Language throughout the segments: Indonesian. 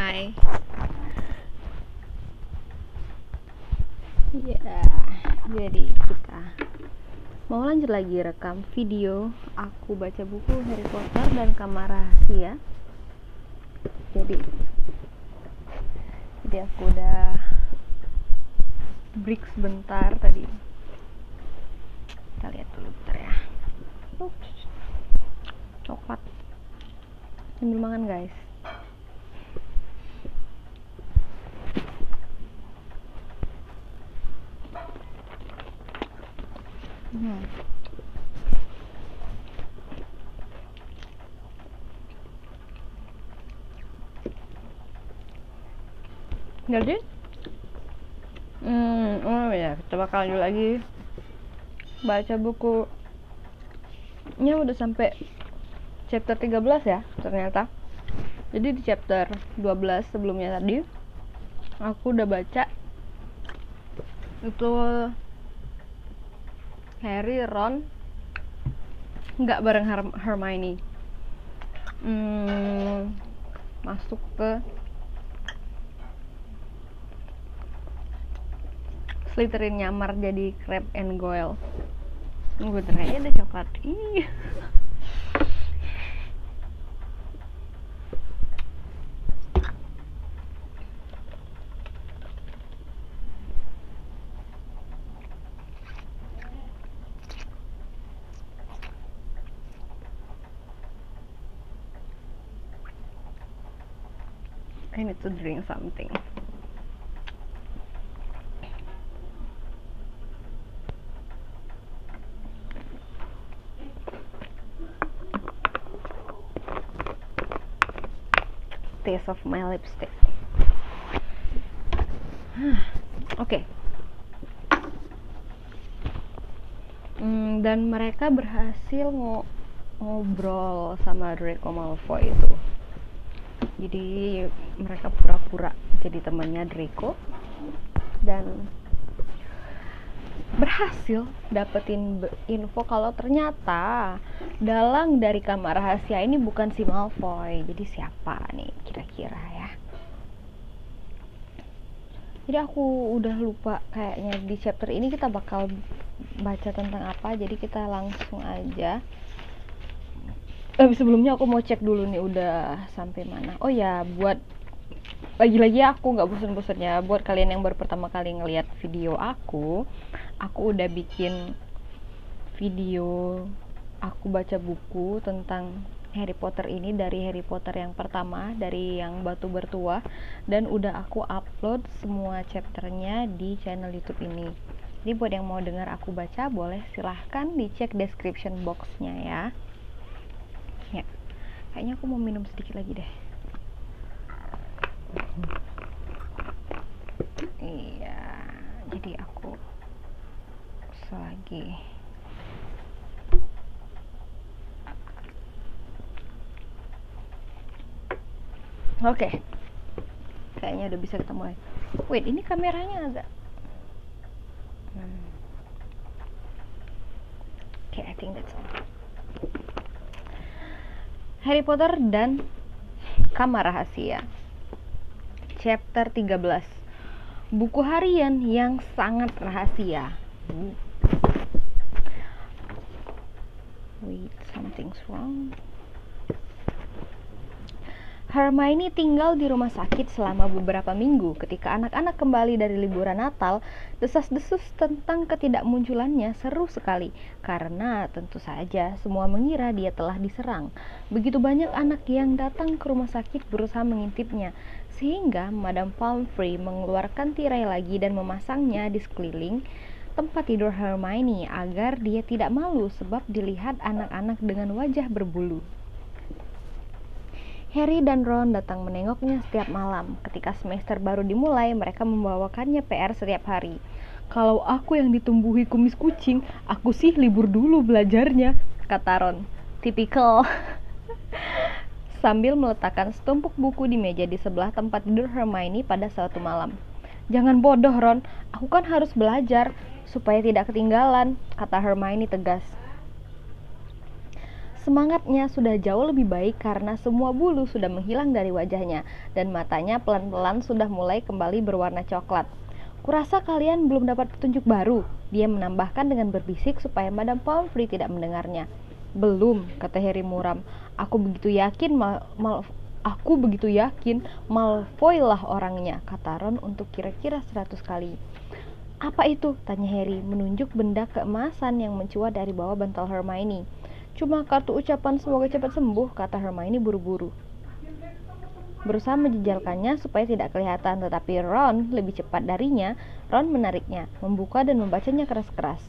Hai. Ya, jadi kita mau lanjut lagi rekam video aku baca buku Harry Potter dan Kamar Rahasia. Jadi aku udah break sebentar tadi. Kita lihat dulu bentar ya. Coklat. Sambil makan guys. Jadi kita bakal lanjut lagi baca buku. Ini udah sampai chapter 13 ya ternyata. Jadi di chapter 12 sebelumnya tadi aku udah baca itu Harry, Ron nggak bareng Hermione masuk ke Slytherin, nyamar jadi Crabbe and Goyle. Gue ternyata ada coklat. Ih. I need to drink something. Taste of my lipstick. Oke. Dan mereka berhasil ngobrol sama Draco Malfoy itu. Jadi mereka pura-pura jadi temannya Draco dan berhasil dapetin info kalau ternyata dalang dari Kamar Rahasia ini bukan si Malfoy. Jadi siapa nih kira-kira ya? Jadi aku udah lupa kayaknya di chapter ini kita bakal baca tentang apa. Jadi kita langsung aja. Sebelumnya aku mau cek dulu nih udah sampai mana. Oh ya, buat lagi-lagi aku nggak bosan-bosannya buat kalian yang baru pertama kali ngeliat video aku udah bikin video aku baca buku tentang Harry Potter ini, dari Harry Potter yang pertama, dari yang Batu Bertuah, dan udah aku upload semua chapternya di channel YouTube ini. Jadi buat yang mau dengar aku baca boleh silahkan dicek description boxnya ya. Ya, kayaknya aku mau minum sedikit lagi deh. Iya, jadi aku selagi oke, kayaknya udah bisa kita mulai. Wait, ini kameranya agak oke, I think that's all. Harry Potter dan Kamar Rahasia chapter 13, buku harian yang sangat rahasia. Wait, something's wrong. Hermione tinggal di rumah sakit selama beberapa minggu. Ketika anak-anak kembali dari liburan Natal, desas-desus tentang ketidakmunculannya seru sekali, karena tentu saja semua mengira dia telah diserang. Begitu banyak anak yang datang ke rumah sakit berusaha mengintipnya, sehingga Madame Pomfrey mengeluarkan tirai lagi dan memasangnya di sekeliling tempat tidur Hermione agar dia tidak malu sebab dilihat anak-anak dengan wajah berbulu. Harry dan Ron datang menengoknya setiap malam. Ketika semester baru dimulai, mereka membawakannya PR setiap hari. Kalau aku yang ditumbuhi kumis kucing, aku sih libur dulu belajarnya, kata Ron. Typical. Sambil meletakkan setumpuk buku di meja di sebelah tempat tidur Hermione pada suatu malam. Jangan bodoh, Ron. Aku kan harus belajar supaya tidak ketinggalan, kata Hermione tegas. Semangatnya sudah jauh lebih baik karena semua bulu sudah menghilang dari wajahnya dan matanya pelan-pelan sudah mulai kembali berwarna coklat. Kurasa kalian belum dapat petunjuk baru, dia menambahkan dengan berbisik supaya Madame Pomfrey tidak mendengarnya. Belum, kata Harry muram. Aku begitu yakin Malfoy lah orangnya, kata Ron untuk kira-kira 100 kali. Apa itu? Tanya Harry, menunjuk benda keemasan yang mencuat dari bawah bantal Hermione. Cuma kartu ucapan semoga cepat sembuh, kata Hermione buru-buru. Berusaha menjejalkannya supaya tidak kelihatan, tetapi Ron lebih cepat darinya. Ron menariknya, membuka dan membacanya keras-keras.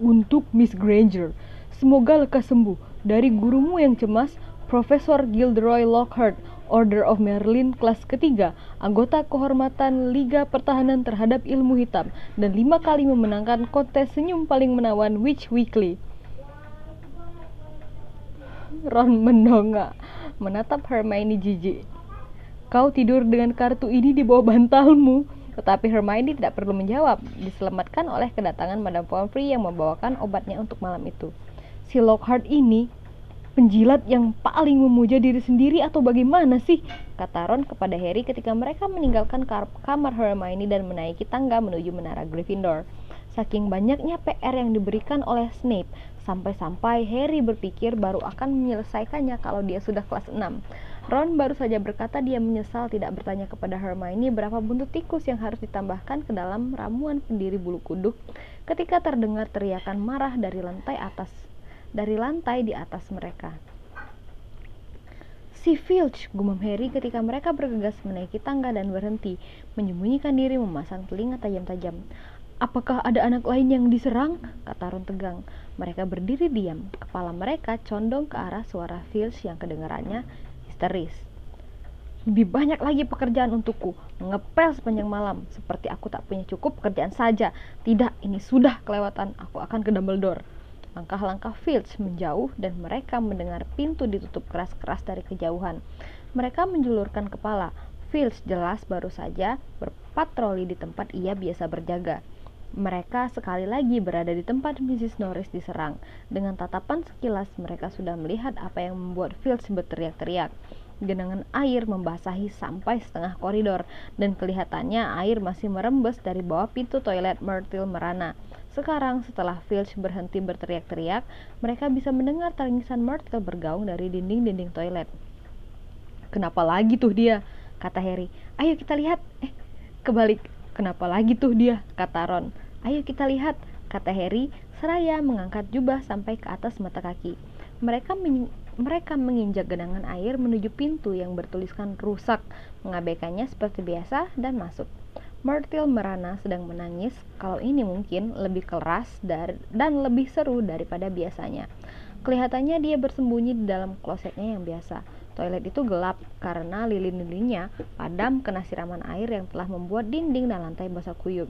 Untuk Miss Granger, semoga lekas sembuh dari gurumu yang cemas, Profesor Gilderoy Lockhart, Order of Merlin kelas ketiga, anggota kehormatan Liga Pertahanan terhadap Ilmu Hitam, dan 5 kali memenangkan kontes senyum paling menawan Witch Weekly. Ron mendongak, menatap Hermione jijik. Kau tidur dengan kartu ini di bawah bantalmu. Tetapi Hermione tidak perlu menjawab, diselamatkan oleh kedatangan Madame Pomfrey yang membawakan obatnya untuk malam itu. Si Lockhart ini penjilat yang paling memuja diri sendiri atau bagaimana sih? Kata Ron kepada Harry ketika mereka meninggalkan kamar Hermione dan menaiki tangga menuju menara Gryffindor. Saking banyaknya PR yang diberikan oleh Snape, sampai-sampai Harry berpikir baru akan menyelesaikannya kalau dia sudah kelas 6. Ron baru saja berkata dia menyesal tidak bertanya kepada Hermione berapa buntut tikus yang harus ditambahkan ke dalam ramuan pendiri bulu kuduk ketika terdengar teriakan marah dari lantai di atas mereka. Si Filch, gumam Harry ketika mereka bergegas menaiki tangga dan berhenti, menyembunyikan diri memasang telinga tajam-tajam. Apakah ada anak lain yang diserang? Kata Ron tegang. Mereka berdiri diam, kepala mereka condong ke arah suara Filch yang kedengarannya histeris. Lebih banyak lagi pekerjaan untukku, ngepel sepanjang malam, seperti aku tak punya cukup pekerjaan saja. Tidak, ini sudah kelewatan, aku akan ke Dumbledore. Langkah-langkah Filch menjauh dan mereka mendengar pintu ditutup keras-keras dari kejauhan. Mereka menjulurkan kepala. Filch jelas baru saja berpatroli di tempat ia biasa berjaga. Mereka sekali lagi berada di tempat Mrs. Norris diserang. Dengan tatapan sekilas mereka sudah melihat apa yang membuat Filch berteriak-teriak. Genangan air membasahi sampai setengah koridor dan kelihatannya air masih merembes dari bawah pintu toilet Myrtle merana. Sekarang setelah Filch berhenti berteriak-teriak, mereka bisa mendengar tangisan Myrtle bergaung dari dinding-dinding toilet. Kenapa lagi tuh dia? Kata Harry. Ayo kita lihat. Kebalik. Kenapa lagi tuh dia? Kata Ron. Ayo kita lihat, kata Harry, seraya mengangkat jubah sampai ke atas mata kaki. Mereka menginjak genangan air menuju pintu yang bertuliskan rusak, mengabaikannya seperti biasa dan masuk. Myrtle merana sedang menangis, kalau ini mungkin lebih keras dan lebih seru daripada biasanya. Kelihatannya dia bersembunyi di dalam klosetnya yang biasa. Toilet itu gelap karena lilin-lilinnya padam kena siraman air yang telah membuat dinding dan lantai basah kuyup.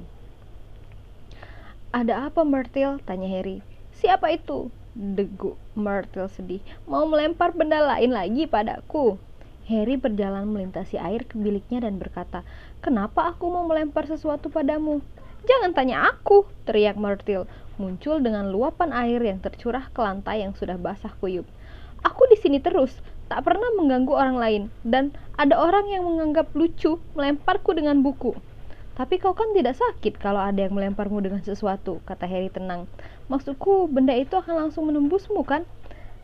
Ada apa, Myrtle? Tanya Harry. Siapa itu? Degu Myrtle sedih. Mau melempar benda lain lagi padaku. Harry berjalan melintasi air ke biliknya dan berkata, kenapa aku mau melempar sesuatu padamu? Jangan tanya aku, teriak Myrtle, muncul dengan luapan air yang tercurah ke lantai yang sudah basah kuyup. Aku di sini terus, tak pernah mengganggu orang lain, dan ada orang yang menganggap lucu melemparku dengan buku. Tapi kau kan tidak sakit kalau ada yang melemparmu dengan sesuatu, kata Harry tenang. Maksudku, benda itu akan langsung menembusmu kan?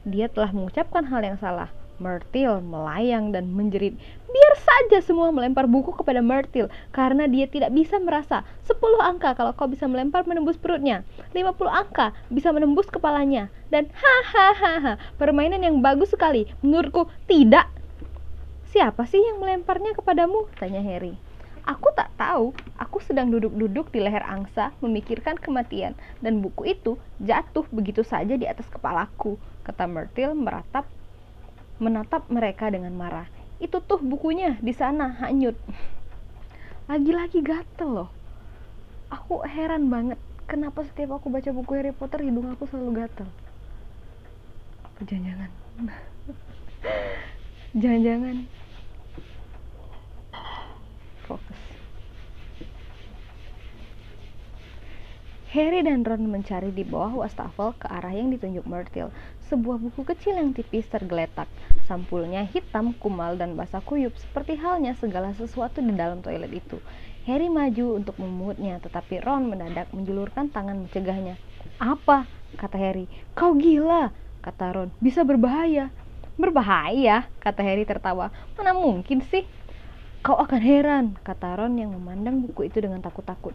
Dia telah mengucapkan hal yang salah. Myrtle melayang dan menjerit. Biar saja semua melempar buku kepada Myrtle, karena dia tidak bisa merasa. 10 angka kalau kau bisa melempar menembus perutnya, 50 angka bisa menembus kepalanya, dan hahaha, permainan yang bagus sekali. Menurutku tidak. Siapa sih yang melemparnya kepadamu? Tanya Harry. Aku tak tahu, aku sedang duduk-duduk di leher angsa memikirkan kematian, dan buku itu jatuh begitu saja di atas kepalaku, kata Myrtle menatap mereka dengan marah. Itu tuh bukunya di sana, hanyut. Lagi-lagi gatel loh. Aku heran banget, kenapa setiap aku baca buku Harry Potter hidung aku selalu gatel. Apa jangan-jangan? Jangan-jangan. Fokus. Harry dan Ron mencari di bawah wastafel ke arah yang ditunjuk Myrtle. sebuah buku kecil yang tipis tergeletak. Sampulnya hitam, kumal, dan basah kuyup, seperti halnya segala sesuatu di dalam toilet itu. Harry maju untuk memungutnya, tetapi Ron mendadak menjulurkan tangan mencegahnya. "Apa?" kata Harry. "Kau gila," kata Ron. "Bisa berbahaya." "Berbahaya?" kata Harry tertawa. "Mana mungkin sih?" "Kau akan heran," kata Ron yang memandang buku itu dengan takut-takut.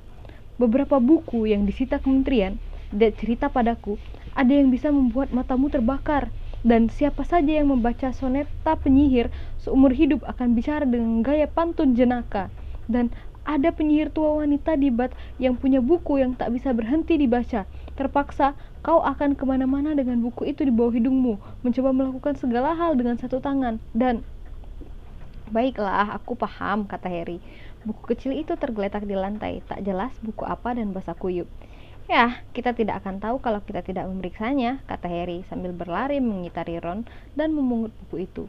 "Beberapa buku yang disita kementerian, dia cerita padaku, ada yang bisa membuat matamu terbakar. Dan siapa saja yang membaca soneta penyihir seumur hidup akan bicara dengan gaya pantun jenaka. Dan ada penyihir tua wanita di Bath yang punya buku yang tak bisa berhenti dibaca. Terpaksa kau akan kemana-mana dengan buku itu di bawah hidungmu, mencoba melakukan segala hal dengan satu tangan. Dan..." "Baiklah, aku paham," kata Harry. Buku kecil itu tergeletak di lantai, tak jelas buku apa dan basah kuyup. "Ya, kita tidak akan tahu kalau kita tidak memeriksanya," kata Harry sambil berlari mengitari Ron dan memungut buku itu.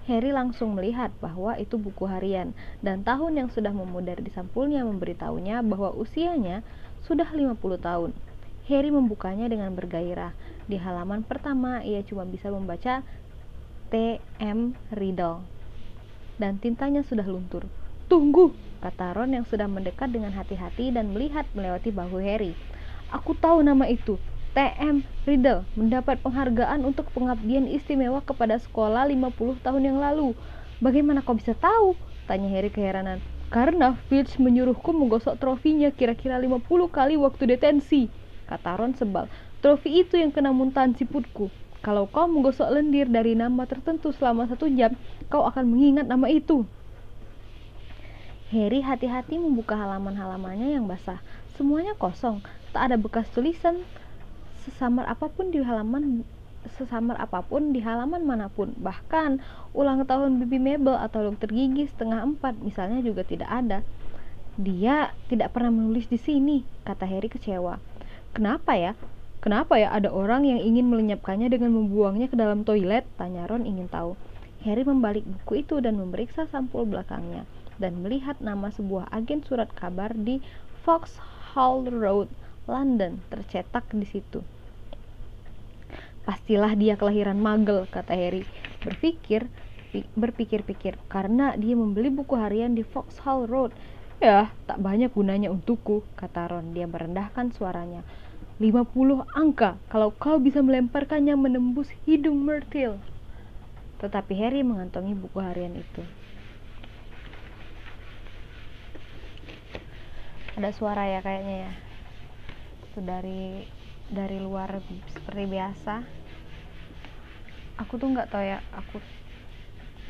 Harry langsung melihat bahwa itu buku harian, dan tahun yang sudah memudar di sampulnya memberitahunya bahwa usianya sudah 50 tahun. Harry membukanya dengan bergairah. Di halaman pertama, ia cuma bisa membaca T.M. Riddle, dan tintanya sudah luntur. "Tunggu," kata Ron yang sudah mendekat dengan hati-hati dan melihat melewati bahu Harry. "Aku tahu nama itu. T.M. Riddle mendapat penghargaan untuk pengabdian istimewa kepada sekolah 50 tahun yang lalu." "Bagaimana kau bisa tahu?" tanya Harry keheranan. "Karena Filch menyuruhku menggosok trofinya kira-kira 50 kali waktu detensi," kata Ron sebal. "Trofi itu yang kena muntahan siputku. Kalau kau menggosok lendir dari nama tertentu selama 1 jam, kau akan mengingat nama itu." Harry hati-hati membuka halaman-halamannya yang basah. Semuanya kosong, tak ada bekas tulisan sesamar apapun di halaman manapun. Bahkan ulang tahun Bibi Mabel atau dokter gigi setengah 4 misalnya juga tidak ada. "Dia tidak pernah menulis di sini," kata Harry kecewa. Kenapa ya ada orang yang ingin melenyapkannya dengan membuangnya ke dalam toilet?" tanya Ron ingin tahu. Harry membalik buku itu dan memeriksa sampul belakangnya, dan melihat nama sebuah agen surat kabar di Vauxhall Road, London, tercetak di situ. "Pastilah dia kelahiran Muggle," kata Harry, berpikir-pikir, "karena dia membeli buku harian di Vauxhall Road." "Ya, tak banyak gunanya untukku," kata Ron. Dia merendahkan suaranya. 50 angka kalau kau bisa melemparkannya menembus hidung Myrtle." Tetapi Harry mengantongi buku harian itu. Ada suara ya kayaknya ya. Itu dari luar seperti biasa. Aku tuh nggak tahu ya. Aku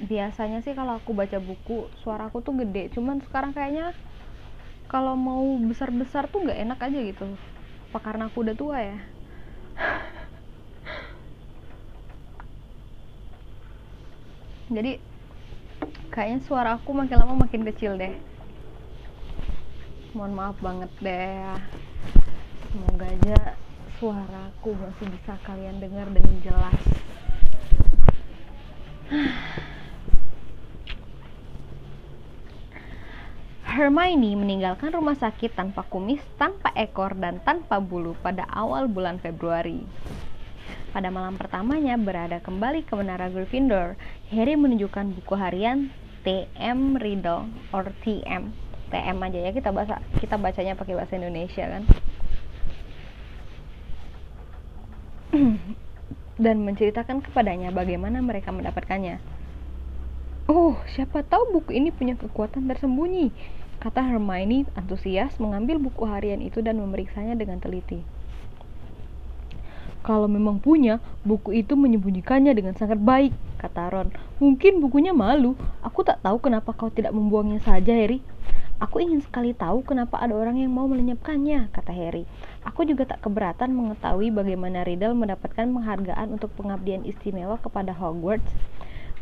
biasanya sih kalau aku baca buku suaraku tuh gede. Cuman sekarang kayaknya kalau mau besar-besar tuh nggak enak aja gitu. Apa karena aku udah tua ya? Jadi kayaknya suara aku makin lama makin kecil deh. Mohon maaf banget deh. Semoga aja suaraku masih bisa kalian dengar dengan jelas. Hermione meninggalkan rumah sakit tanpa kumis, tanpa ekor, dan tanpa bulu pada awal bulan Februari. Pada malam pertamanya berada kembali ke menara Gryffindor, Harry menunjukkan buku harian T.M. Riddle or T.M. TM aja ya, kita bacanya pakai bahasa Indonesia kan. Dan menceritakan kepadanya bagaimana mereka mendapatkannya. "Oh, siapa tahu buku ini punya kekuatan tersembunyi," kata Hermione antusias mengambil buku harian itu dan memeriksanya dengan teliti. "Kalau memang punya, buku itu menyembunyikannya dengan sangat baik," kata Ron. "Mungkin bukunya malu. Aku tak tahu kenapa kau tidak membuangnya saja, Harry." "Aku ingin sekali tahu kenapa ada orang yang mau melenyapkannya," kata Harry. "Aku juga tak keberatan mengetahui bagaimana Riddle mendapatkan penghargaan untuk pengabdian istimewa kepada Hogwarts.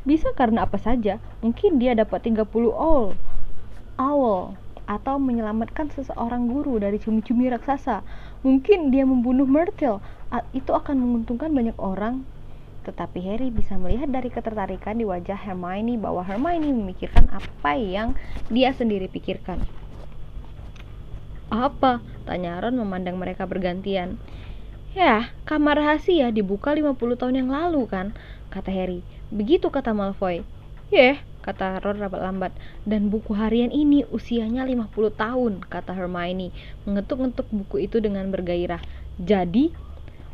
Bisa karena apa saja. Mungkin dia dapat 30 owl atau menyelamatkan seseorang guru dari cumi-cumi raksasa. Mungkin dia membunuh Myrtle. Itu akan menguntungkan banyak orang." Tetapi Harry bisa melihat dari ketertarikan di wajah Hermione bahwa Hermione memikirkan apa yang dia sendiri pikirkan. "Apa?" tanya Ron memandang mereka bergantian. Ya, kamar rahasia dibuka 50 tahun yang lalu kan, kata Harry. Begitu kata Malfoy. Kata Ron lambat. Dan buku harian ini usianya 50 tahun, kata Hermione, mengetuk-ngetuk buku itu dengan bergairah. Jadi,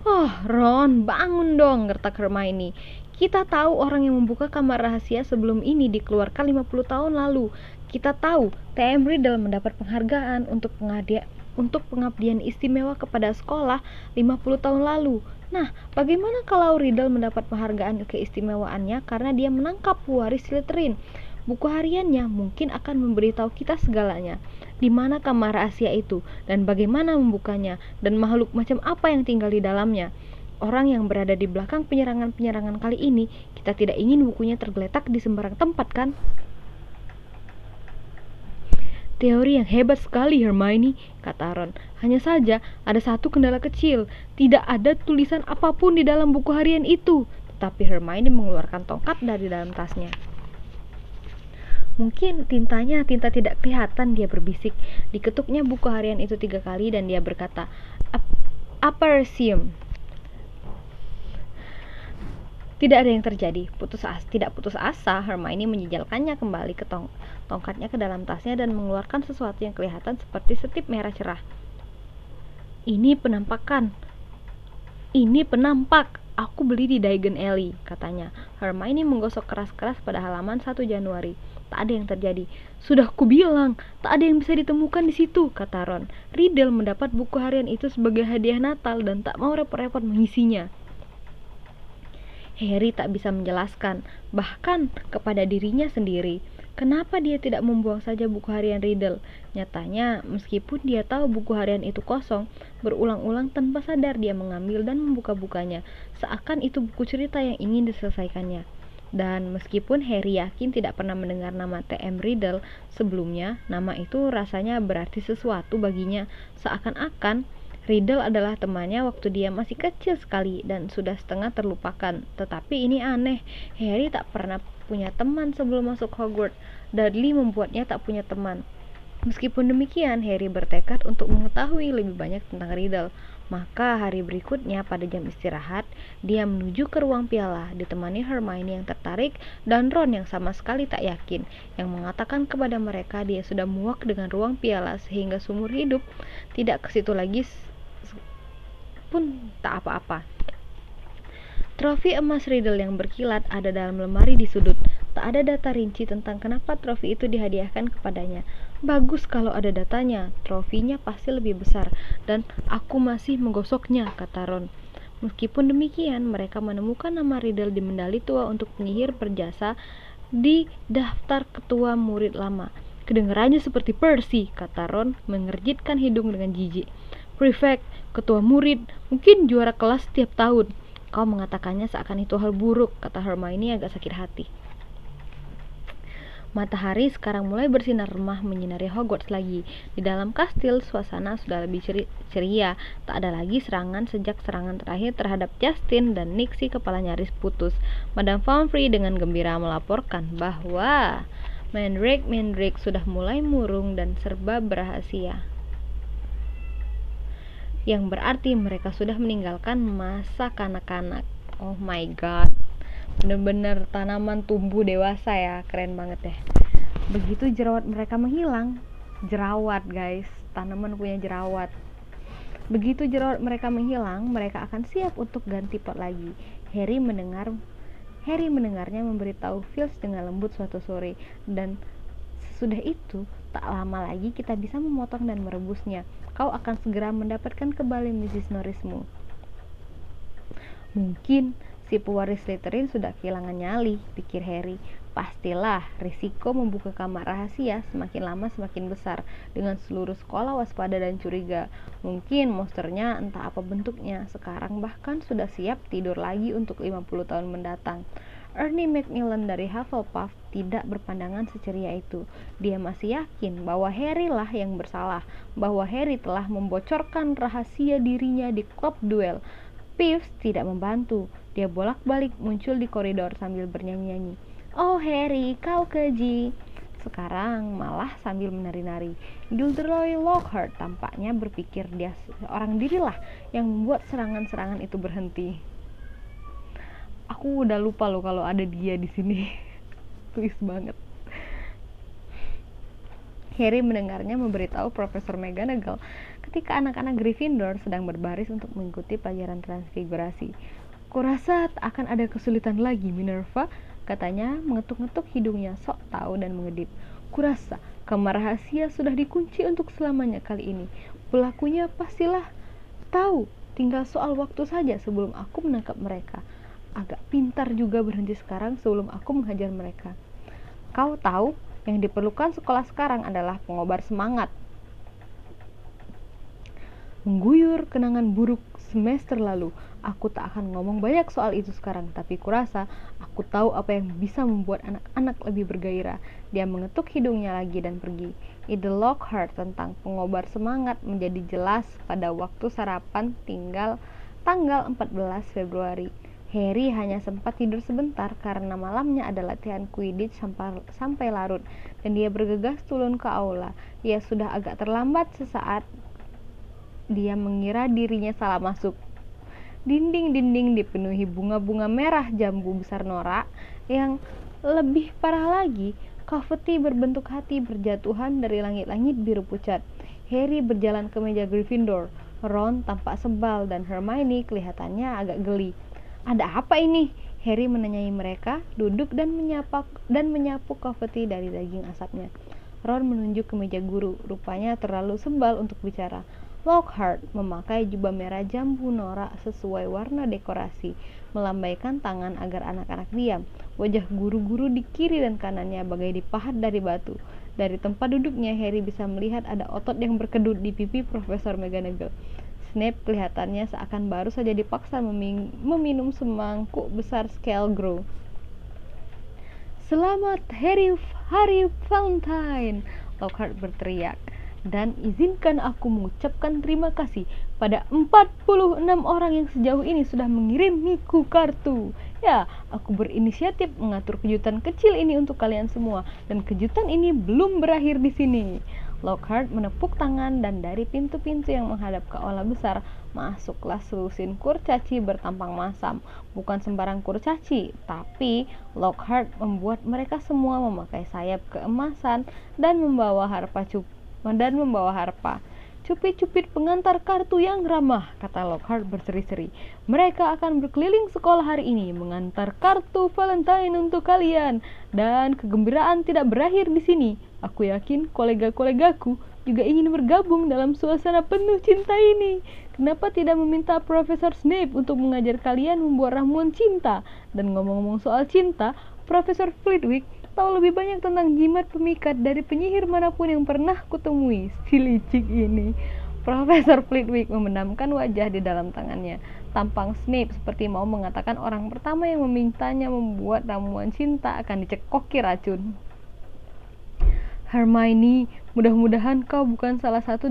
oh Ron, bangun dong, gertak Hermione. Kita tahu orang yang membuka kamar rahasia sebelum ini dikeluarkan 50 tahun lalu. Kita tahu T.M. Riddle mendapat penghargaan untuk pengabdian istimewa kepada sekolah 50 tahun lalu. Nah, bagaimana kalau Riddle mendapat penghargaan keistimewaannya karena dia menangkap pewaris Slytherin? Buku hariannya mungkin akan memberitahu kita segalanya. Di mana kamar rahasia itu dan bagaimana membukanya dan makhluk macam apa yang tinggal di dalamnya. Orang yang berada di belakang penyerangan-penyerangan kali ini, kita tidak ingin bukunya tergeletak di sembarang tempat, kan? Teori yang hebat sekali, Hermione, kata Ron. Hanya saja ada satu kendala kecil. Tidak ada tulisan apapun di dalam buku harian itu. Tetapi Hermione mengeluarkan tongkat dari dalam tasnya. Mungkin tinta tidak kelihatan, dia berbisik. Diketuknya buku harian itu 3 kali dan dia berkata, Aparecium. Tidak ada yang terjadi. Tidak putus asa, Hermione menjejalkannya kembali ke tongkatnya ke dalam tasnya dan mengeluarkan sesuatu yang kelihatan seperti setip merah cerah. Ini penampak. Aku beli di Diagon Alley, katanya. Hermione menggosok keras-keras pada halaman 1 Januari. Tak ada yang terjadi. Sudah kubilang, tak ada yang bisa ditemukan di situ, kata Ron. Riddle mendapat buku harian itu sebagai hadiah Natal dan tak mau repot-repot mengisinya. Harry tak bisa menjelaskan, bahkan kepada dirinya sendiri, kenapa dia tidak membuang saja buku harian Riddle. Nyatanya, meskipun dia tahu buku harian itu kosong, berulang-ulang tanpa sadar dia mengambil dan membuka-bukanya, seakan itu buku cerita yang ingin diselesaikannya. Dan meskipun Harry yakin tidak pernah mendengar nama T.M. Riddle sebelumnya, nama itu rasanya berarti sesuatu baginya, seakan-akan Riddle adalah temannya waktu dia masih kecil sekali dan sudah setengah terlupakan. Tetapi ini aneh, Harry tak pernah punya teman sebelum masuk Hogwarts. Dudley membuatnya tak punya teman. Meskipun demikian, Harry bertekad untuk mengetahui lebih banyak tentang Riddle. Maka hari berikutnya pada jam istirahat, dia menuju ke ruang piala, ditemani Hermione yang tertarik dan Ron yang sama sekali tak yakin, yang mengatakan kepada mereka dia sudah muak dengan ruang piala sehingga seumur hidup tidak ke situ lagi pun tak apa-apa. Trofi emas Riddle yang berkilat ada dalam lemari di sudut. Tak ada data rinci tentang kenapa trofi itu dihadiahkan kepadanya. Bagus kalau ada datanya, trofinya pasti lebih besar, dan aku masih menggosoknya, kata Ron. Meskipun demikian, mereka menemukan nama Riddle di mendali tua untuk penyihir berjasa di daftar ketua murid lama. Kedengarannya seperti Percy, kata Ron, mengerjitkan hidung dengan jijik. Prefect, ketua murid, mungkin juara kelas setiap tahun. Kau mengatakannya seakan itu hal buruk, kata Hermione agak sakit hati. Matahari sekarang mulai bersinar remah menyinari Hogwarts lagi. Di dalam kastil, suasana sudah lebih ceria. Tak ada lagi serangan sejak serangan terakhir terhadap Justin dan Nick si kepala nyaris putus. Madame Pomfrey dengan gembira melaporkan bahwa Mandrake sudah mulai murung dan serba berhasil. Yang berarti mereka sudah meninggalkan masa kanak-kanak. Oh my god, bener-bener tanaman tumbuh dewasa ya, keren banget ya. Begitu jerawat mereka menghilang, jerawat guys, tanaman punya jerawat. Begitu jerawat mereka menghilang, mereka akan siap untuk ganti pot lagi. Harry mendengarnya memberitahu Filch dengan lembut suatu sore, dan sesudah itu tak lama lagi kita bisa memotong dan merebusnya. Kau akan segera mendapatkan kembali Mrs. Norrismu. Mungkin si pewaris Slytherin sudah kehilangan nyali, pikir Harry. Pastilah, risiko membuka kamar rahasia semakin lama semakin besar, dengan seluruh sekolah waspada dan curiga. Mungkin monsternya entah apa bentuknya, sekarang bahkan sudah siap tidur lagi untuk 50 tahun mendatang. Ernie Macmillan dari Hufflepuff tidak berpandangan seceria itu. Dia masih yakin bahwa Harry lah yang bersalah, bahwa Harry telah membocorkan rahasia dirinya di klub duel. Peeves tidak membantu. Dia bolak-balik muncul di koridor sambil bernyanyi-nyanyi. Oh Harry, kau keji. sekarang malah sambil menari-nari. Gilderoy Lockhart tampaknya berpikir dia seorang dirilah yang membuat serangan-serangan itu berhenti. Aku udah lupa loh kalau ada dia di sini. Twist banget. Harry mendengarnya memberitahu Profesor McGonagall ketika anak-anak Gryffindor sedang berbaris untuk mengikuti pelajaran transfigurasi. "Kurasa akan ada kesulitan lagi, Minerva," katanya mengetuk-ngetuk hidungnya sok tahu dan mengedip. "Kurasa kamar rahasia sudah dikunci untuk selamanya kali ini. Pelakunya pastilah tahu, tinggal soal waktu saja sebelum aku menangkap mereka. Agak pintar juga berhenti sekarang sebelum aku menghajar mereka. Kau tahu, yang diperlukan sekolah sekarang adalah pengobar semangat. Mengguyur kenangan buruk semester lalu. Aku tak akan ngomong banyak soal itu sekarang, tapi kurasa aku tahu apa yang bisa membuat anak-anak lebih bergairah." Dia mengetuk hidungnya lagi dan pergi. Ide Lockhart tentang pengobar semangat menjadi jelas pada waktu sarapan tanggal 14 Februari. Harry hanya sempat tidur sebentar karena malamnya ada latihan Quidditch sampai larut, dan dia bergegas turun ke aula. Ia sudah agak terlambat sesaat. Dia mengira dirinya salah masuk. Dinding-dinding dipenuhi bunga-bunga merah jambu besar norak. Yang lebih parah lagi, konfeti berbentuk hati berjatuhan dari langit-langit biru pucat. Harry berjalan ke meja Gryffindor. Ron tampak sebal dan Hermione kelihatannya agak geli. "Ada apa ini?" Harry menanyai mereka, duduk dan menyapu konfeti dari daging asapnya. Ron menunjuk ke meja guru, rupanya terlalu sebal untuk bicara. Lockhart memakai jubah merah jambu norak sesuai warna dekorasi, melambaikan tangan agar anak-anak diam. Wajah guru-guru di kiri dan kanannya bagai dipahat dari batu. Dari tempat duduknya, Harry bisa melihat ada otot yang berkedut di pipi Profesor McGonagall. Snape kelihatannya seakan baru saja dipaksa meminum semangkuk besar Skelgrow. "Selamat Hari Valentine!" Lockhart berteriak. "Dan izinkan aku mengucapkan terima kasih pada 46 orang yang sejauh ini sudah mengirimiku kartu. Ya, aku berinisiatif mengatur kejutan kecil ini untuk kalian semua, dan kejutan ini belum berakhir di sini." Lockhart menepuk tangan, dan dari pintu-pintu yang menghadap ke aula besar masuklah selusin kurcaci bertampang masam. Bukan sembarang kurcaci, tapi Lockhart membuat mereka semua memakai sayap keemasan dan membawa harpa. "Cupid-cupid pengantar kartu yang ramah," kata Lockhart berseri-seri. "Mereka akan berkeliling sekolah hari ini mengantar kartu Valentine untuk kalian, dan kegembiraan tidak berakhir di sini. Aku yakin kolega-kolegaku juga ingin bergabung dalam suasana penuh cinta ini. Kenapa tidak meminta Profesor Snape untuk mengajar kalian membuat ramuan cinta? Dan ngomong-ngomong soal cinta, Profesor Flitwick tahu lebih banyak tentang jimat pemikat dari penyihir manapun yang pernah kutemui." Si licik ini. Profesor Flitwick memendamkan wajah di dalam tangannya. Tampang Snape seperti mau mengatakan orang pertama yang memintanya membuat ramuan cinta akan dicekoki racun. "Hermione, mudah-mudahan kau bukan salah satu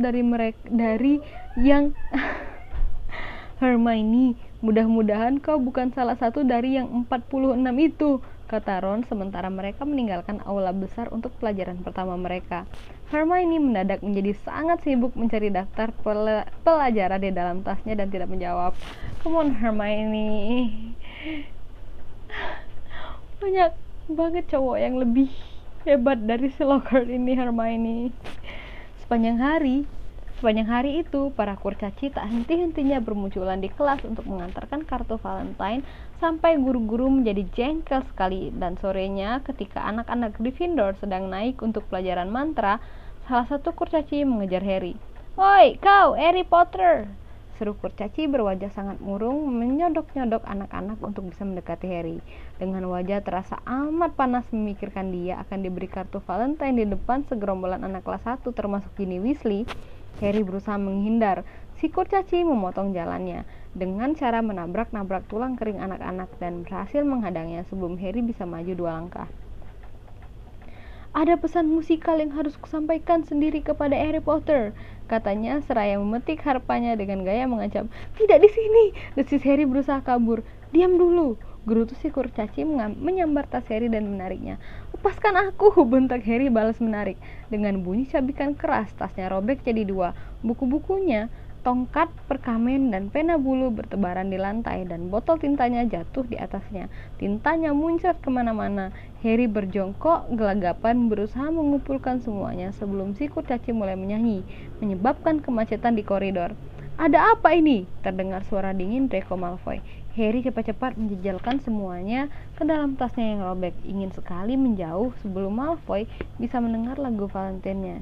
Hermione, mudah-mudahan kau bukan salah satu dari yang 46 itu," kata Ron sementara mereka meninggalkan aula besar untuk pelajaran pertama mereka. Hermione mendadak menjadi sangat sibuk mencari daftar pelajaran di dalam tasnya dan tidak menjawab. "Come on, Hermione." Banyak banget cowok yang lebih hebat dari si Lockhart ini, Hermione. Sepanjang hari itu, para kurcaci tak henti-hentinya bermunculan di kelas untuk mengantarkan kartu Valentine, sampai guru-guru menjadi jengkel sekali. Dan sorenya, ketika anak-anak Gryffindor sedang naik untuk pelajaran mantra, salah satu kurcaci mengejar Harry. "Oi, kau, Harry Potter!" seru kurcaci berwajah sangat murung menyodok-nyodok anak-anak untuk bisa mendekati Harry. Dengan wajah terasa amat panas memikirkan dia akan diberi kartu Valentine di depan segerombolan anak kelas 1 termasuk Ginny Weasley, Harry berusaha menghindar. Si kurcaci memotong jalannya dengan cara menabrak-nabrak tulang kering anak-anak dan berhasil menghadangnya sebelum Harry bisa maju 2 langkah. "Ada pesan musikal yang harus kusampaikan sendiri kepada Harry Potter," katanya seraya memetik harpanya dengan gaya mengancam. "Tidak di sini!" desis Harry berusaha kabur. "Diam dulu, Guru itu si kurcaci menyambar tas Harry dan menariknya. "Lepaskan aku!" bentak Harry balas menarik. Dengan bunyi cabikan keras, tasnya robek jadi dua. Buku-bukunya, tongkat, perkamen, dan pena bulu bertebaran di lantai, dan botol tintanya jatuh di atasnya. Tintanya muncrat kemana-mana. Harry berjongkok gelagapan berusaha mengumpulkan semuanya sebelum si kurcaci mulai menyanyi, menyebabkan kemacetan di koridor. "Ada apa ini?" terdengar suara dingin Draco Malfoy. Harry cepat-cepat menjejalkan semuanya ke dalam tasnya yang robek, ingin sekali menjauh sebelum Malfoy bisa mendengar lagu Valentine-nya.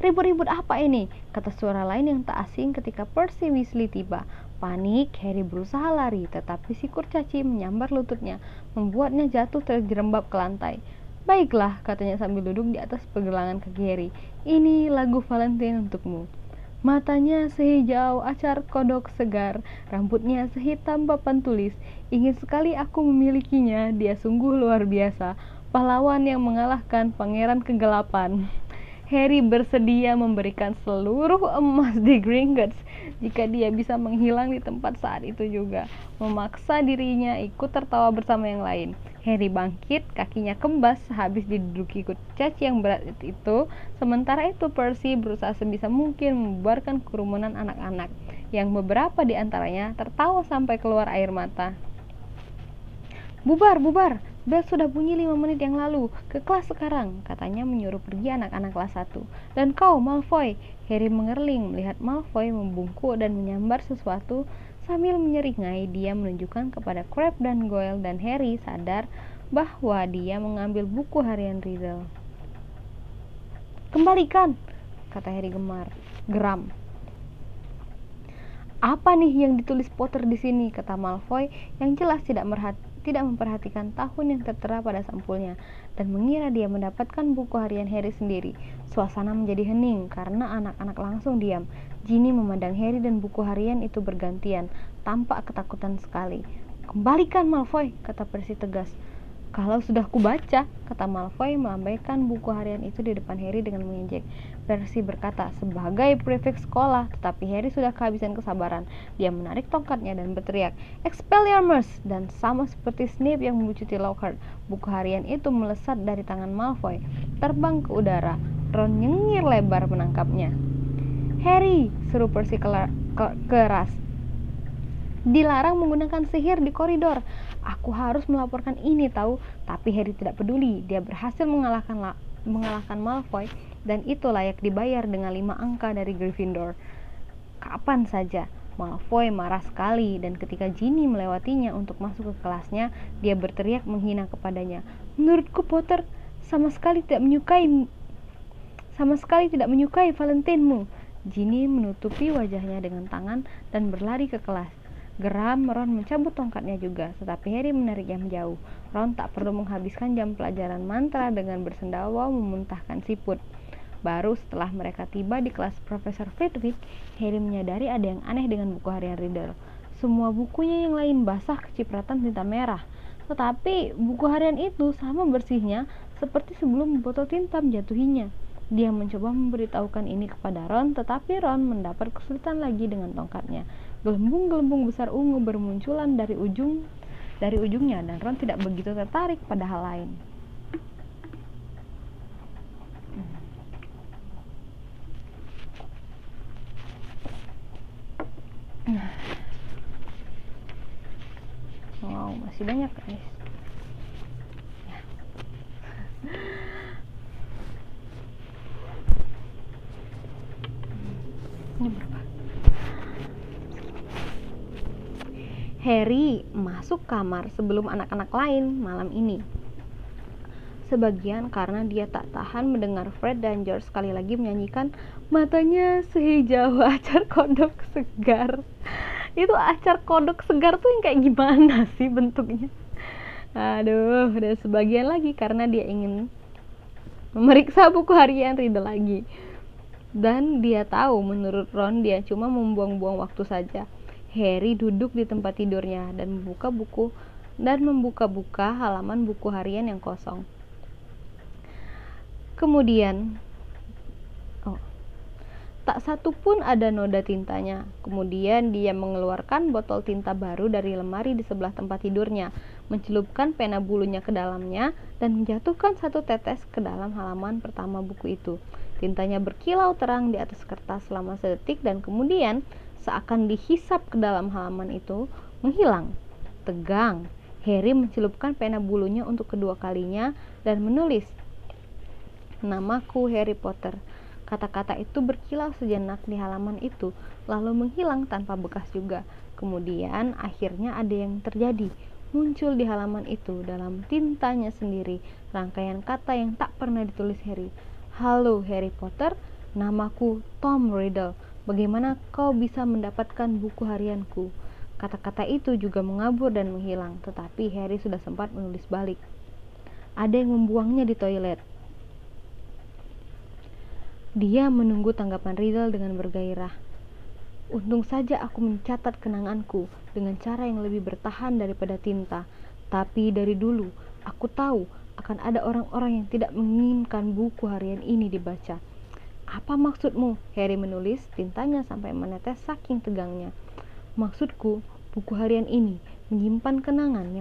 "Ribut-ribut apa ini?" kata suara lain yang tak asing ketika Percy Weasley tiba. Panik, Harry berusaha lari, tetapi si kurcaci menyambar lututnya, membuatnya jatuh terjerembab ke lantai. "Baiklah," katanya sambil duduk di atas pergelangan kaki Harry. "Ini lagu Valentine untukmu." Matanya sehijau acar kodok segar, rambutnya sehitam papan tulis. "Ingin sekali aku memilikinya, dia sungguh luar biasa. Pahlawan yang mengalahkan pangeran kegelapan." Harry bersedia memberikan seluruh emas di Gringotts jika dia bisa menghilang di tempat saat itu juga, memaksa dirinya ikut tertawa bersama yang lain. Harry bangkit, kakinya kembas habis diduduki kurcaci yang berat itu. Sementara itu Percy berusaha sebisa mungkin membubarkan kerumunan anak-anak, yang beberapa di antaranya tertawa sampai keluar air mata. "Bubar, bubar! Bel sudah bunyi 5 menit yang lalu. Ke kelas sekarang," katanya menyuruh pergi anak-anak kelas 1. "Dan kau, Malfoy!" Harry mengerling melihat Malfoy membungkuk dan menyambar sesuatu sambil menyeringai. Dia menunjukkan kepada Crabbe dan Goyle, dan Harry sadar bahwa dia mengambil buku harian Riddle. "Kembalikan!" kata Harry geram. "Apa nih yang ditulis Potter di sini?" kata Malfoy, yang jelas tidak memperhatikan tahun yang tertera pada sampulnya, dan mengira dia mendapatkan buku harian Harry sendiri. Suasana menjadi hening karena anak-anak langsung diam. Ginny memandang Harry dan buku harian itu bergantian, tampak ketakutan sekali. "Kembalikan, Malfoy," kata Percy tegas. "Kalau sudah kubaca," kata Malfoy melambaikan buku harian itu di depan Harry dengan mengejek. Percy berkata sebagai prefek sekolah, tetapi Harry sudah kehabisan kesabaran. Dia menarik tongkatnya dan berteriak, "Expelliarmus!" Dan sama seperti Snape yang membucuti Lockhart, buku harian itu melesat dari tangan Malfoy, terbang ke udara. Ron nyengir lebar menangkapnya. "Harry!" seru Percy keras. "Dilarang menggunakan sihir di koridor. Aku harus melaporkan ini tahu." Tapi Harry tidak peduli. Dia berhasil mengalahkan Malfoy, dan itu layak dibayar dengan 5 angka dari Gryffindor. Kapan saja. Malfoy marah sekali, dan ketika Ginny melewatinya untuk masuk ke kelasnya, dia berteriak menghina kepadanya. "Menurutku Potter sama sekali tidak menyukai Valentine-mu." Ginny menutupi wajahnya dengan tangan dan berlari ke kelas. Geram, Ron mencabut tongkatnya juga, tetapi Harry menariknya menjauh. Ron tak perlu menghabiskan jam pelajaran mantra dengan bersendawa memuntahkan siput. Baru setelah mereka tiba di kelas Profesor Flitwick, Harry menyadari ada yang aneh dengan buku harian Riddle. Semua bukunya yang lain basah kecipratan tinta merah, tetapi buku harian itu sama bersihnya seperti sebelum botol tinta menjatuhinya. Dia mencoba memberitahukan ini kepada Ron, tetapi Ron mendapat kesulitan lagi dengan tongkatnya. Gelembung-gelembung besar ungu bermunculan dari ujungnya, dan Ron tidak begitu tertarik pada hal lain. Wow, masih banyak guys. Ini berapa? Harry masuk kamar sebelum anak-anak lain malam ini. Sebagian karena dia tak tahan mendengar Fred dan George sekali lagi menyanyikan "Matanya sehijau acar kodok segar." Itu acar kodok segar tuh yang kayak gimana sih bentuknya? Aduh, dan sebagian lagi karena dia ingin memeriksa buku harian Riddle lagi. Dan dia tahu menurut Ron dia cuma membuang-buang waktu saja. Harry duduk di tempat tidurnya dan membuka-buka halaman buku harian yang kosong. Kemudian, Tak satu pun ada noda tintanya. Kemudian dia mengeluarkan botol tinta baru dari lemari di sebelah tempat tidurnya, mencelupkan pena bulunya ke dalamnya, dan menjatuhkan satu tetes ke dalam halaman pertama buku itu. Tintanya berkilau terang di atas kertas selama sedetik dan kemudian seakan dihisap ke dalam halaman itu, menghilang. Tegang, Harry mencelupkan pena bulunya untuk kedua kalinya dan menulis, "Namaku Harry Potter." Kata-kata itu berkilau sejenak di halaman itu, lalu menghilang tanpa bekas juga. Kemudian akhirnya ada yang terjadi. Muncul di halaman itu dalam tintanya sendiri rangkaian kata yang tak pernah ditulis Harry. "Halo Harry Potter, namaku Tom Riddle. Bagaimana kau bisa mendapatkan buku harianku?" Kata-kata itu juga mengabur dan menghilang, tetapi Harry sudah sempat menulis balik. Ada yang membuangnya di toilet. Dia menunggu tanggapan Riddle dengan bergairah. "Untung saja aku mencatat kenanganku dengan cara yang lebih bertahan daripada tinta. Tapi dari dulu, aku tahu akan ada orang-orang yang tidak menginginkan buku harian ini dibaca." "Apa maksudmu?" Harry menulis, tintanya sampai menetes saking tegangnya. "Maksudku, buku harian ini menyimpan kenangan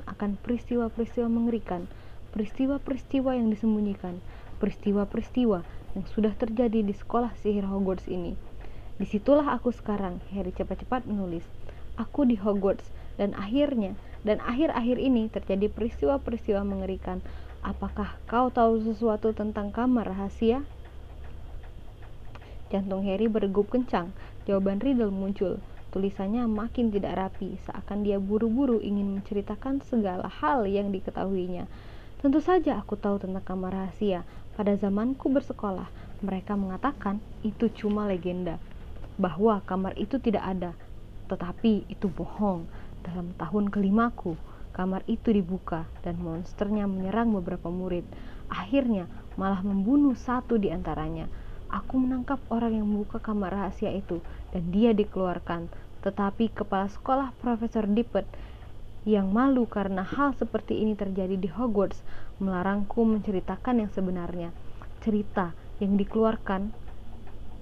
akan peristiwa-peristiwa mengerikan, peristiwa-peristiwa yang disembunyikan, peristiwa-peristiwa yang sudah terjadi di sekolah sihir Hogwarts ini. Disitulah aku sekarang." Harry cepat-cepat menulis. "Aku di Hogwarts dan akhir-akhir ini terjadi peristiwa-peristiwa mengerikan. Apakah kau tahu sesuatu tentang kamar rahasia?" Jantung Harry berdegup kencang. Jawaban Riddle muncul. Tulisannya makin tidak rapi, seakan dia buru-buru ingin menceritakan segala hal yang diketahuinya. "Tentu saja aku tahu tentang kamar rahasia. Pada zamanku bersekolah, mereka mengatakan itu cuma legenda, bahwa kamar itu tidak ada. Tetapi itu bohong. Dalam tahun kelimaku, kamar itu dibuka dan monsternya menyerang beberapa murid. Akhirnya malah membunuh satu di antaranya. Aku menangkap orang yang membuka kamar rahasia itu dan dia dikeluarkan. Tetapi kepala sekolah Profesor Dippet yang malu karena hal seperti ini terjadi di Hogwarts melarangku menceritakan yang sebenarnya. Cerita yang dikeluarkan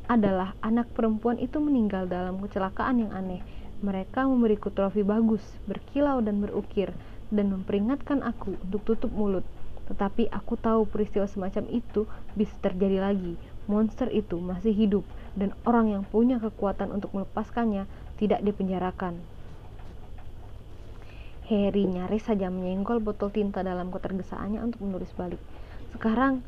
adalah anak perempuan itu meninggal dalam kecelakaan yang aneh. Mereka memberiku trofi bagus, berkilau dan berukir, dan memperingatkan aku untuk tutup mulut. Tetapi aku tahu peristiwa semacam itu bisa terjadi lagi. Monster itu masih hidup, dan orang yang punya kekuatan untuk melepaskannya tidak dipenjarakan." Harry nyaris saja menyenggol botol tinta dalam ketergesaannya untuk menulis balik. Sekarang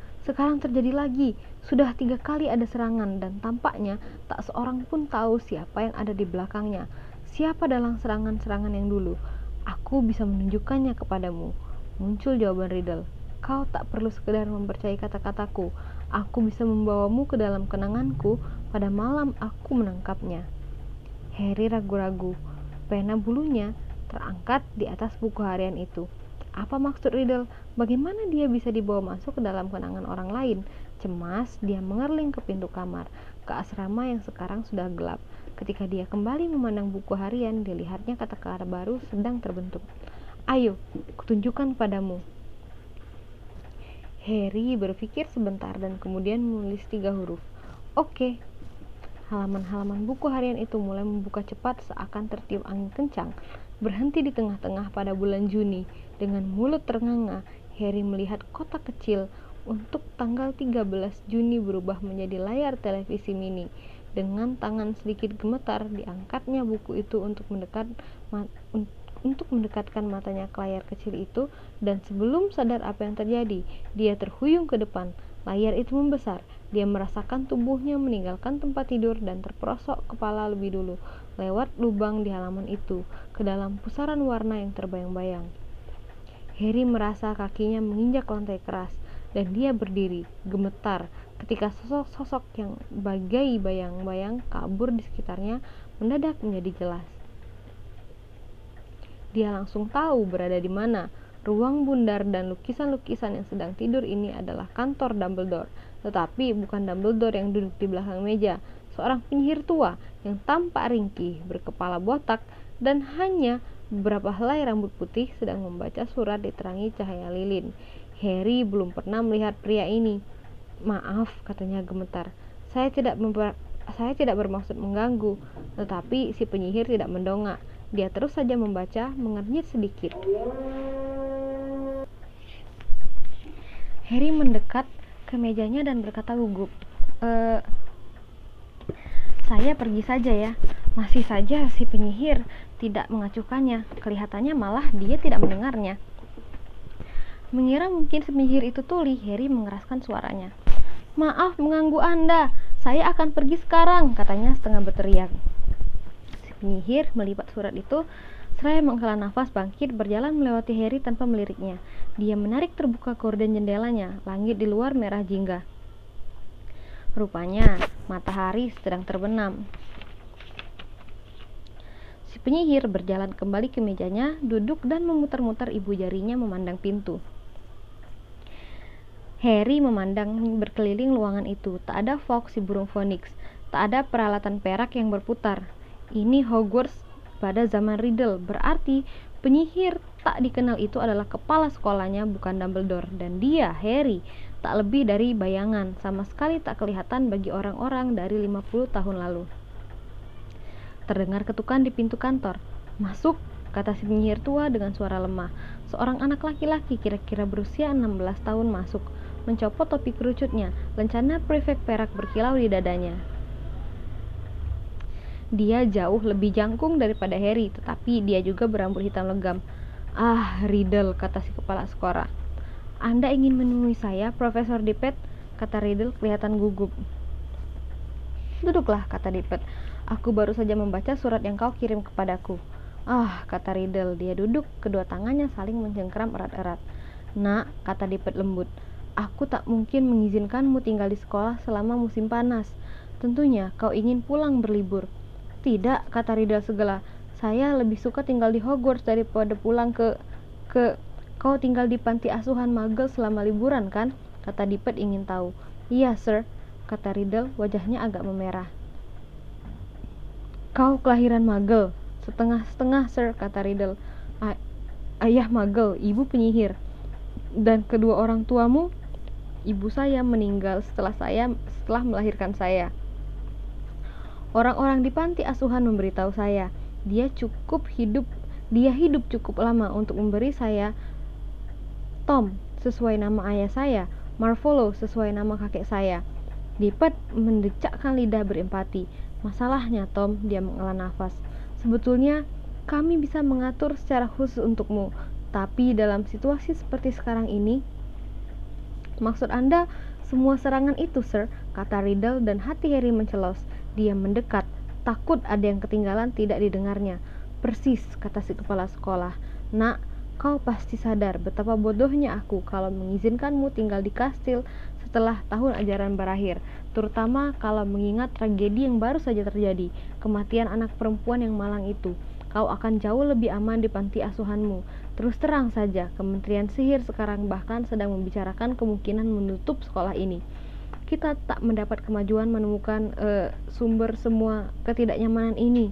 terjadi lagi. Sudah 3 kali ada serangan dan tampaknya tak seorang pun tahu siapa yang ada di belakangnya. Siapa dalam serangan-serangan yang dulu? Aku bisa menunjukkannya kepadamu. Muncul jawaban Riddle. "Kau tak perlu sekedar mempercayai kata-kataku. Aku bisa membawamu ke dalam kenanganku pada malam aku menangkapnya." Harry ragu-ragu. Pena bulunya terangkat di atas buku harian itu. Apa maksud Riddle? Bagaimana dia bisa dibawa masuk ke dalam kenangan orang lain? Cemas, dia mengerling ke pintu kamar, ke asrama yang sekarang sudah gelap. Ketika dia kembali memandang buku harian, dilihatnya kata-kata baru sedang terbentuk. "Ayo, kutunjukkan padamu." Harry berpikir sebentar dan kemudian menulis 3 huruf. "Oke." Halaman-halaman buku harian itu mulai membuka cepat seakan tertiup angin kencang, berhenti di tengah-tengah pada bulan Juni. Dengan mulut ternganga, Harry melihat kotak kecil untuk tanggal 13 Juni berubah menjadi layar televisi mini. Dengan tangan sedikit gemetar, diangkatnya buku itu untuk mendekatkan matanya ke layar kecil itu, dan sebelum sadar apa yang terjadi, dia terhuyung ke depan. Layar itu membesar. Dia merasakan tubuhnya meninggalkan tempat tidur dan terperosok kepala lebih dulu, lewat lubang di halaman itu, ke dalam pusaran warna yang terbayang-bayang. Harry merasa kakinya menginjak lantai keras, dan dia berdiri, gemetar, ketika sosok-sosok yang bagai bayang-bayang kabur di sekitarnya mendadak menjadi jelas. Dia langsung tahu berada di mana. Ruang bundar dan lukisan-lukisan yang sedang tidur ini adalah kantor Dumbledore, tetapi bukan Dumbledore yang duduk di belakang meja. Seorang penyihir tua yang tampak ringkih, berkepala botak, dan hanya beberapa helai rambut putih sedang membaca surat diterangi cahaya lilin. Harry belum pernah melihat pria ini. Maaf, katanya gemetar. Saya tidak bermaksud mengganggu, tetapi si penyihir tidak mendongak. Dia terus saja membaca, mengernyit sedikit. Harry mendekat ke mejanya dan berkata gugup, saya pergi saja ya. Masih saja si penyihir tidak mengacuhkannya. Kelihatannya malah dia tidak mendengarnya. Mengira mungkin si penyihir itu tuli, Harry mengeraskan suaranya. Maaf mengganggu Anda, saya akan pergi sekarang, katanya setengah berteriak. Si penyihir melipat surat itu, seraya menghela nafas bangkit berjalan melewati Harry tanpa meliriknya. Dia menarik terbuka gorden jendelanya, langit di luar merah jingga. Rupanya matahari sedang terbenam. Si penyihir berjalan kembali ke mejanya, duduk dan memutar-mutar ibu jarinya memandang pintu. Harry memandang berkeliling ruangan itu. Tak ada Fawkes si burung Phoenix, tak ada peralatan perak yang berputar. Ini Hogwarts pada zaman Riddle, berarti penyihir tak dikenal itu adalah kepala sekolahnya, bukan Dumbledore. Dan dia, Harry, tak lebih dari bayangan, sama sekali tak kelihatan bagi orang-orang dari 50 tahun lalu. Terdengar ketukan di pintu kantor. Masuk, kata si penyihir tua dengan suara lemah. Seorang anak laki-laki kira-kira berusia 16 tahun masuk, mencopot topi kerucutnya, lencana prefek perak berkilau di dadanya. Dia jauh lebih jangkung daripada Harry, tetapi dia juga berambut hitam legam. Ah, Riddle, kata si kepala sekolah. Anda ingin menemui saya, Profesor Dippet? Kata Riddle kelihatan gugup. Duduklah, kata Dippet. Aku baru saja membaca surat yang kau kirim kepadaku. Ah, kata Riddle. Dia duduk, kedua tangannya saling mencengkeram erat-erat. Nak, kata Dippet lembut, aku tak mungkin mengizinkanmu tinggal di sekolah selama musim panas. Tentunya kau ingin pulang berlibur. Tidak, kata Riddle segala. Saya lebih suka tinggal di Hogwarts daripada pulang ke... Kau tinggal di panti asuhan Muggle selama liburan, kan? Kata Dippet ingin tahu. Iya, sir, kata Riddle, wajahnya agak memerah. Kau kelahiran Muggle? Setengah-setengah, sir, kata Riddle. Ayah Muggle, ibu penyihir. Dan kedua orang tuamu? Ibu saya meninggal setelah melahirkan saya. Orang-orang di panti asuhan memberitahu saya, dia hidup cukup lama untuk memberi saya Tom sesuai nama ayah saya, Marvolo sesuai nama kakek saya. Dippet mendecakkan lidah berempati. Masalahnya, Tom, dia menghela nafas. Sebetulnya kami bisa mengatur secara khusus untukmu, tapi dalam situasi seperti sekarang ini. Maksud Anda semua serangan itu, sir, kata Riddle, dan hati Harry mencelos. Dia mendekat, takut ada yang ketinggalan tidak didengarnya. Persis, kata si kepala sekolah. Nak, kau pasti sadar betapa bodohnya aku kalau mengizinkanmu tinggal di kastil setelah tahun ajaran berakhir, terutama kalau mengingat tragedi yang baru saja terjadi, kematian anak perempuan yang malang itu. Kau akan jauh lebih aman di panti asuhanmu. Terus terang saja, Kementerian Sihir sekarang bahkan sedang membicarakan kemungkinan menutup sekolah ini. Kita tak mendapat kemajuan menemukan sumber semua ketidaknyamanan ini.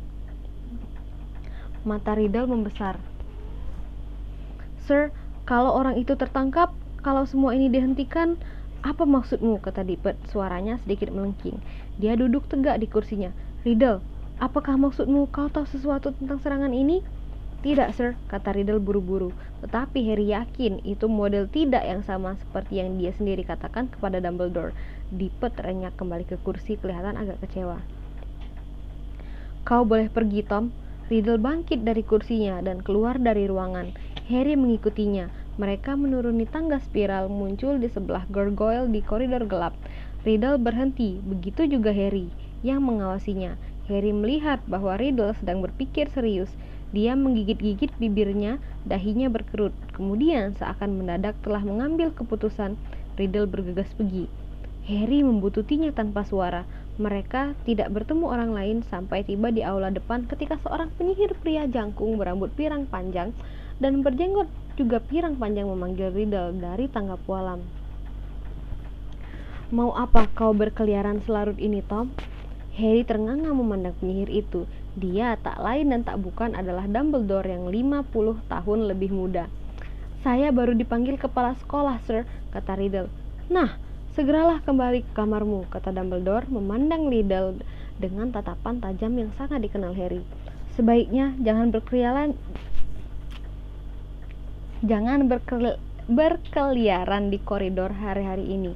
Mata Riddle membesar. Sir, kalau orang itu tertangkap, kalau semua ini dihentikan, apa maksudmu? Kata Dippet, suaranya sedikit melengking. Dia duduk tegak di kursinya. Riddle, apakah maksudmu kau tahu sesuatu tentang serangan ini? Tidak, sir, kata Riddle buru-buru. Tetapi Harry yakin itu model tidak yang sama seperti yang dia sendiri katakan kepada Dumbledore. Dippet renyak kembali ke kursi, kelihatan agak kecewa. Kau boleh pergi, Tom. Riddle bangkit dari kursinya dan keluar dari ruangan. Harry mengikutinya. Mereka menuruni tangga spiral, muncul di sebelah gargoyle di koridor gelap. Riddle berhenti, begitu juga Harry yang mengawasinya. Harry melihat bahwa Riddle sedang berpikir serius. Dia menggigit-gigit bibirnya, dahinya berkerut. Kemudian seakan mendadak telah mengambil keputusan, Riddle bergegas pergi. Harry membututinya tanpa suara. Mereka tidak bertemu orang lain sampai tiba di aula depan ketika seorang penyihir pria jangkung berambut pirang panjang dan berjenggot juga pirang panjang memanggil Riddle dari tangga pualam. Mau apa kau berkeliaran selarut ini, Tom? Harry ternganga memandang penyihir itu. Dia tak lain dan tak bukan adalah Dumbledore yang 50 tahun lebih muda. Saya baru dipanggil kepala sekolah, sir, kata Riddle. Nah, Segeralah kembali ke kamarmu, kata Dumbledore memandang Riddle dengan tatapan tajam yang sangat dikenal Harry. Sebaiknya jangan berkeliaran di koridor hari-hari ini.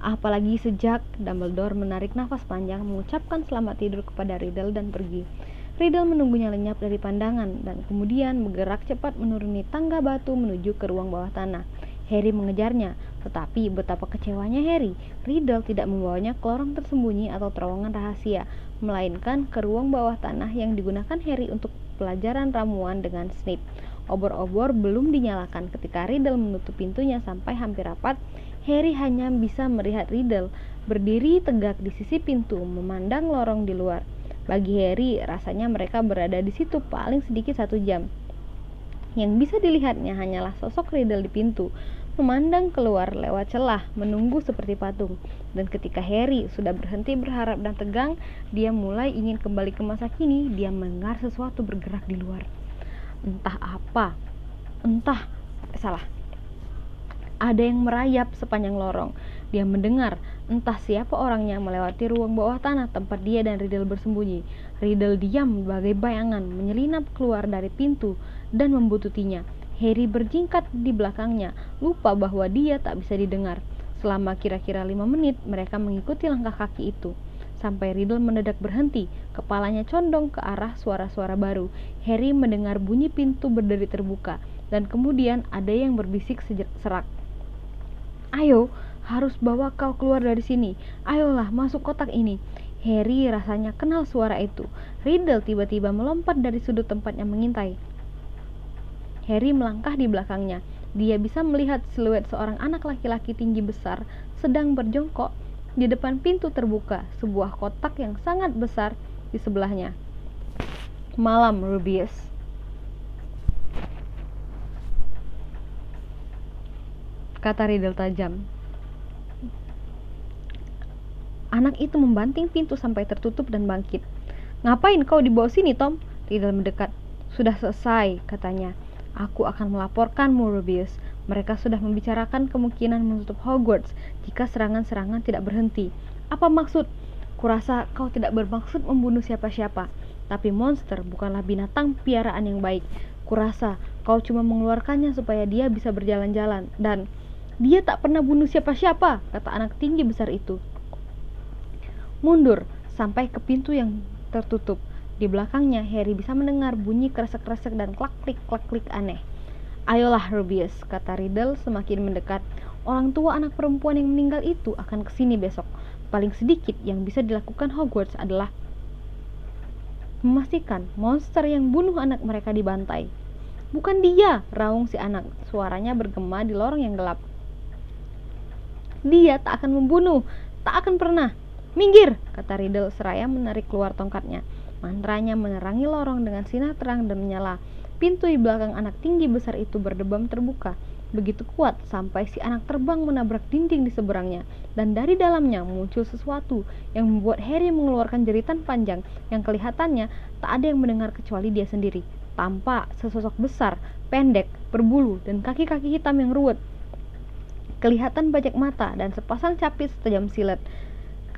Apalagi sejak Dumbledore menarik nafas panjang, mengucapkan selamat tidur kepada Riddle dan pergi. Riddle menunggunya lenyap dari pandangan dan kemudian bergerak cepat menuruni tangga batu menuju ke ruang bawah tanah. Harry mengejarnya, tetapi betapa kecewanya Harry. Riddle tidak membawanya ke lorong tersembunyi atau terowongan rahasia, melainkan ke ruang bawah tanah yang digunakan Harry untuk pelajaran ramuan dengan Snape. Obor-obor belum dinyalakan ketika Riddle menutup pintunya sampai hampir rapat. Harry hanya bisa melihat Riddle berdiri tegak di sisi pintu, memandang lorong di luar. Bagi Harry, rasanya mereka berada di situ paling sedikit 1 jam. Yang bisa dilihatnya hanyalah sosok Riddle di pintu, memandang keluar lewat celah, menunggu seperti patung. Dan ketika Harry sudah berhenti berharap dan tegang, dia mulai ingin kembali ke masa kini. Dia mendengar sesuatu bergerak di luar. Ada yang merayap sepanjang lorong. Dia mendengar entah siapa orangnya melewati ruang bawah tanah tempat dia dan Riddle bersembunyi. Riddle diam bagai bayangan, menyelinap keluar dari pintu dan membututinya. Harry berjingkat di belakangnya, lupa bahwa dia tak bisa didengar. Selama kira-kira 5 menit, mereka mengikuti langkah kaki itu. Sampai Riddle mendadak berhenti, kepalanya condong ke arah suara-suara baru. Harry mendengar bunyi pintu berderi terbuka, dan kemudian ada yang berbisik serak. "Ayo, harus bawa kau keluar dari sini. Ayolah, masuk kotak ini." Harry rasanya kenal suara itu. Riddle tiba-tiba melompat dari sudut tempatnya mengintai. Harry melangkah di belakangnya. Dia bisa melihat siluet seorang anak laki-laki tinggi besar sedang berjongkok di depan pintu terbuka, sebuah kotak yang sangat besar di sebelahnya. "Malam, Rubius," kata Riddle tajam. Anak itu membanting pintu sampai tertutup dan bangkit. "Ngapain kau di bawah sini, Tom?" Riddle mendekat. "Sudah selesai," katanya. "Aku akan melaporkanmu, Rubius. Mereka sudah membicarakan kemungkinan menutup Hogwarts jika serangan-serangan tidak berhenti." "Apa maksud?" "Kurasa kau tidak bermaksud membunuh siapa-siapa. Tapi monster bukanlah binatang piaraan yang baik. Kurasa kau cuma mengeluarkannya supaya dia bisa berjalan-jalan. Dan dia tak pernah bunuh siapa-siapa," kata anak tinggi besar itu. Mundur sampai ke pintu yang tertutup. Di belakangnya, Harry bisa mendengar bunyi kresek-kresek dan klak-klik aneh. "Ayolah, Rubius," kata Riddle semakin mendekat. "Orang tua anak perempuan yang meninggal itu akan kesini besok. Paling sedikit yang bisa dilakukan Hogwarts adalah memastikan monster yang bunuh anak mereka dibantai." "Bukan dia!" raung si anak. Suaranya bergema di lorong yang gelap. "Dia tak akan membunuh. Tak akan pernah." "Minggir!" kata Riddle seraya menarik keluar tongkatnya. Mantranya menerangi lorong dengan sinar terang dan menyala. Pintu di belakang anak tinggi besar itu berdebam terbuka, begitu kuat sampai si anak terbang menabrak dinding di seberangnya. Dan dari dalamnya muncul sesuatu yang membuat Harry mengeluarkan jeritan panjang yang kelihatannya tak ada yang mendengar kecuali dia sendiri. Tampak sesosok besar, pendek, berbulu, dan kaki-kaki hitam yang ruwet. Kelihatan bajak mata dan sepasang capit setajam silet.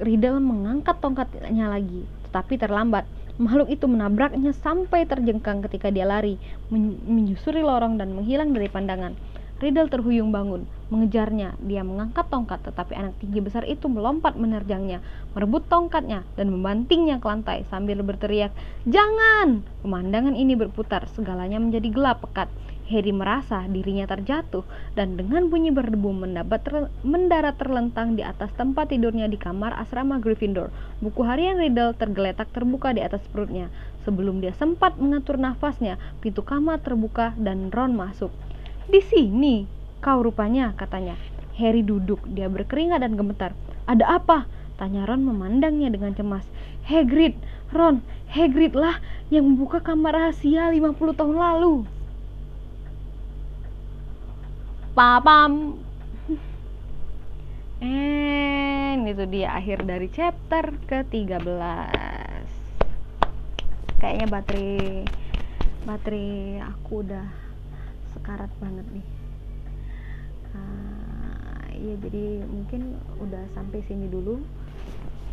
Riddle mengangkat tongkatnya lagi, tetapi terlambat. Makhluk itu menabraknya sampai terjengkang ketika dia lari, menyusuri lorong dan menghilang dari pandangan. Riddle terhuyung bangun, mengejarnya. Dia mengangkat tongkat, tetapi anak tinggi besar itu melompat menerjangnya, merebut tongkatnya, dan membantingnya ke lantai sambil berteriak, "Jangan!" Pemandangan ini berputar, segalanya menjadi gelap pekat. Harry merasa dirinya terjatuh, dan dengan bunyi berdebu mendarat terlentang di atas tempat tidurnya di kamar asrama Gryffindor. Buku harian Riddle tergeletak terbuka di atas perutnya. Sebelum dia sempat mengatur nafasnya, pintu kamar terbuka dan Ron masuk. "Di sini kau rupanya," katanya. Harry duduk, dia berkeringat dan gemetar. "Ada apa?" tanya Ron memandangnya dengan cemas. "Hagrid, Ron, Hagrid lah yang membuka kamar rahasia 50 tahun lalu." Papam. Itu dia akhir dari chapter ke-13. Kayaknya baterai aku udah sekarat banget nih. Iya, jadi mungkin udah sampai sini dulu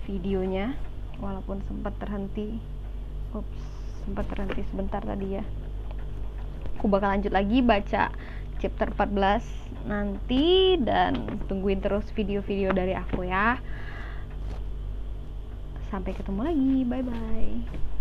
videonya, walaupun sempat terhenti. Sempat terhenti sebentar tadi ya. Aku bakal lanjut lagi baca chapter 14 nanti, dan tungguin terus video-video dari aku ya. Sampai ketemu lagi, bye bye.